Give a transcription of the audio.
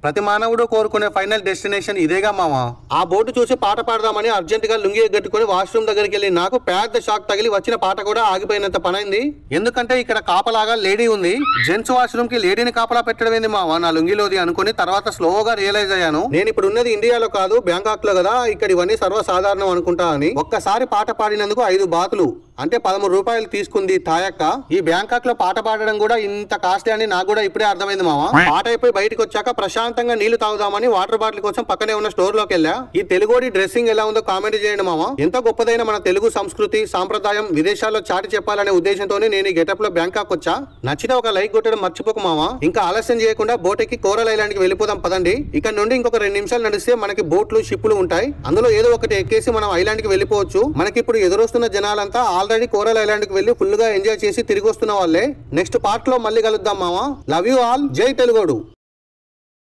ప్రతి మానవుడు కోరుకునే ఫైనల్ డెస్టినేషన్ ఇదేగా మావా. ఆ బోర్డు చూసి పాట పాడదామని అర్జెంట్ గా లుంగి ఎగ్గట్టుకుని వాష్రూమ్ దగ్గరికి వెళ్ళి నాకు పెద్ద షాక్ తగిలి వచ్చిన పాట కూడా ఆగిపోయినంత పనైంది. ఎందుకంటే ఇక్కడ కాపలాగా లేడీ ఉంది. జెంట్స్ వాష్రూమ్ కి లేడీని కాపలా పెట్టడం ఏంది మావా నా లుంగిలోది అనుకుని తర్వాత స్లోగా రియలైజ్ అయ్యాను, నేను ఇప్పుడు ఉన్నది ఇండియాలో కాదు బ్యాంకాక్ లో కదా, ఇక్కడ ఇవన్నీ సర్వసాధారణం అనుకుంటా అని. ఒక్కసారి పాట పాడినందుకు 5 బాతులు అంటే 13 రూపాయలు తీసుకుంది తాయక్క. ఈ బ్యాంకాక్ లో పాట పాడడం కూడా ఇంత కాస్ట్లీ అని నాకు కూడా ఇప్పుడే అర్థమైంది మావా. పాట అయిపోయి బయటకు వచ్చాక ప్రశాంతంగా నీళ్లు తాగుదామని వాటర్ బాటిల్ కోసం పక్కనే ఉన్న స్టోర్ లోకి వెళ్ళా. ఈ తెలుగోడి డ్రెస్సింగ్ ఎలా ఉందో కామెంట్ చేయండి మావా. ఎంత గొప్పదైన మన తెలుగు సంస్కృతి సాంప్రదాయం విదేశాల్లో చాటి చెప్పాలనే ఉద్దేశంతోనే నేను ఈ గెటప్ లో బ్యాంకాక్ వచ్చా. నచ్చితే ఒక లైక్ కొట్టడం మర్చిపోకు మావా. ఇంకా ఆలస్యం చేయకుండా బోట్ ఎక్కి కోరల్ ఐలాండ్ కి వెళ్ళిపోదాం పదండి. ఇక్కడ నుండి ఇంకొక 2 నిమిషాలు నడిస్తే మనకి బోట్లు షిప్పులు ఉంటాయి. అందులో ఏదో ఒకటి ఎక్కేసి మనం ఐలాండ్ కి వెళ్ళిపోవచ్చు. మనకి ఇప్పుడు ఎదురొస్తున్న జనాలంతా ఆల్రెడీ కోరల్ ఐలాండ్ కి వెళ్లి ఫుల్ గా ఎంజాయ్ చేసి తిరిగి వస్తున్న వాళ్ళే. నెక్స్ట్ పార్ట్ లో మళ్ళీ కలుద్దాం మావా. Love you all. జై తెలుగోడు.